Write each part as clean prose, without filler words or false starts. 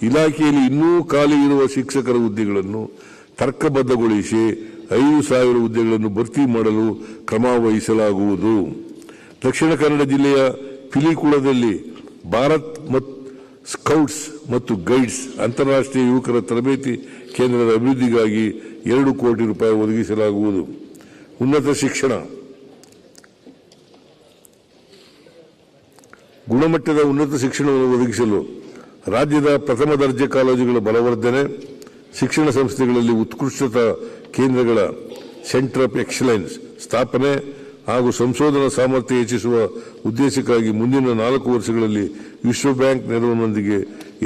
ಇಲಾಖೆಯಲ್ಲಿ ಇನ್ನೂ ಖಾಲಿ ಇರುವ ಶಿಕ್ಷಕರ ಹುದ್ದೆಗಳನ್ನು ತರ್ಕಬದ್ಧಗೊಳಿಸಿ 5,000 ಹುದ್ದೆಗಳನ್ನು ಭರ್ತಿ ಮಾಡಲು ಕ್ರಮ ವಹಿಸಲಾಗುವುದು. ದಕ್ಷಿಣ ಕನ್ನಡ ಜಿಲ್ಲೆಯ ಪಿಲಿಕುಳದಲ್ಲಿ ಭಾರತ್ ಸ್ಕೌಟ್ಸ್ ಮತ್ತು ಗೈಡ್ಸ್ ಅಂತಾರಾಷ್ಟ್ರೀಯ ಯುವಕರ ತರಬೇತಿ ಕೇಂದ್ರದ ಅಭಿವೃದ್ಧಿಗಾಗಿ 2 ಕೋಟಿ ರೂಪಾಯಿ ಒದಗಿಸಲಾಗುವುದು. ಉನ್ನತ ಶಿಕ್ಷಣ ಗುಣಮಟ್ಟದ ಉನ್ನತ ಶಿಕ್ಷಣವನ್ನು ಒದಗಿಸಲು ರಾಜ್ಯದ ಪ್ರಥಮ ದರ್ಜೆ ಕಾಲೇಜುಗಳ ಬಲವರ್ಧನೆ, ಶಿಕ್ಷಣ ಸಂಸ್ಥೆಗಳಲ್ಲಿ ಉತ್ಕೃಷ್ಟತಾ ಕೇಂದ್ರಗಳ ಸೆಂಟರ್ ಆಫ್ ಎಕ್ಸಲೆನ್ಸ್ ಸ್ಥಾಪನೆ ಹಾಗೂ ಸಂಶೋಧನಾ ಸಾಮರ್ಥ್ಯ ಹೆಚ್ಚಿಸುವ ಉದ್ದೇಶಕ್ಕಾಗಿ ಮುಂದಿನ 4 ವರ್ಷಗಳಲ್ಲಿ ವಿಶ್ವ ಬ್ಯಾಂಕ್ ನೆರವಿನೊಂದಿಗೆ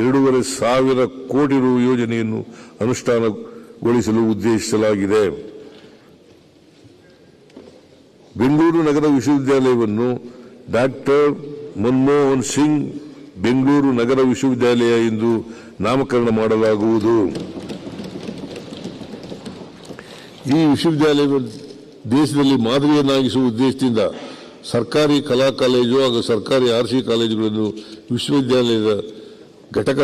2,500 ಕೋಟಿ ರು ಯೋಜನೆಯನ್ನು ಅನುಷ್ಠಾನಗೊಳಿಸಲು ಉದ್ದೇಶಿಸಲಾಗಿದೆ. ಬೆಂಗಳೂರು ನಗರ ವಿಶ್ವವಿದ್ಯಾಲಯವನ್ನು ಡಾಕ್ಟರ್ ಮನಮೋಹನ್ ಸಿಂಗ್ ಬೆಂಗಳೂರು ನಗರ ವಿಶ್ವವಿದ್ಯಾಲಯ ಎಂದು ನಾಮಕರಣ ಮಾಡಲಾಗುವುದು. ಈ ವಿಶ್ವವಿದ್ಯಾಲಯವನ್ನು ದೇಶದಲ್ಲಿ ಮಾದರಿಯನ್ನಾಗಿಸುವ ಉದ್ದೇಶದಿಂದ ಸರ್ಕಾರಿ ಕಲಾ ಕಾಲೇಜು ಹಾಗೂ ಸರ್ಕಾರಿ ಆರ್ಸಿ ಕಾಲೇಜುಗಳನ್ನು ವಿಶ್ವವಿದ್ಯಾಲಯದ ಘಟಕ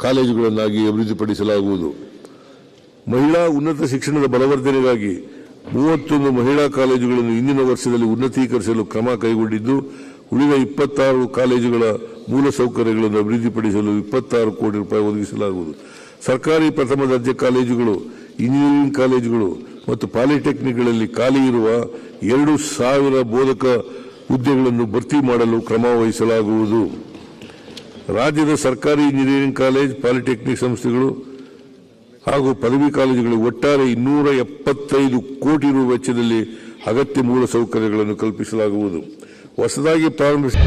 ಕಾಲೇಜುಗಳನ್ನಾಗಿ ಅಭಿವೃದ್ಧಿಪಡಿಸಲಾಗುವುದು. ಮಹಿಳಾ ಉನ್ನತ ಶಿಕ್ಷಣದ ಬಲವರ್ಧನೆಗಾಗಿ 31 ಮಹಿಳಾ ಕಾಲೇಜುಗಳನ್ನು ಇಂದಿನ ವರ್ಷದಲ್ಲಿ ಉನ್ನತೀಕರಿಸಲು ಕ್ರಮ ಕೈಗೊಂಡಿದ್ದು, ಉಳಿದ 26 ಕಾಲೇಜುಗಳ ಮೂಲಸೌಕರ್ಯಗಳನ್ನು ಅಭಿವೃದ್ಧಿಪಡಿಸಲು 26 ಕೋಟಿ ರೂಪಾಯಿ ಒದಗಿಸಲಾಗುವುದು. ಸರ್ಕಾರಿ ಪ್ರಥಮ ದರ್ಜೆ ಕಾಲೇಜುಗಳು, ಇಂಜಿನಿಯರಿಂಗ್ ಕಾಲೇಜುಗಳು ಮತ್ತು ಪಾಲಿಟೆಕ್ನಿಕ್ಗಳಲ್ಲಿ ಖಾಲಿ ಇರುವ 2,000 ಬೋಧಕ ಹುದ್ದೆಗಳನ್ನು ಭರ್ತಿ ಮಾಡಲು ಕ್ರಮ ವಹಿಸಲಾಗುವುದು. ರಾಜ್ಯದ ಸರ್ಕಾರಿ ಇಂಜಿನಿಯರಿಂಗ್ ಕಾಲೇಜ್, ಪಾಲಿಟೆಕ್ನಿಕ್ ಸಂಸ್ಥೆಗಳು ಹಾಗೂ ಪದವಿ ಕಾಲೇಜುಗಳು ಒಟ್ಟಾರೆ 275 ಕೋಟಿ ರು ವೆಚ್ಚದಲ್ಲಿ ಅಗತ್ಯ ಮೂಲಸೌಕರ್ಯಗಳನ್ನು ಕಲ್ಪಿಸಲಾಗುವುದು. ಹೊಸದಾಗಿ ಪ್ರಾರಂಭಿಸಿದ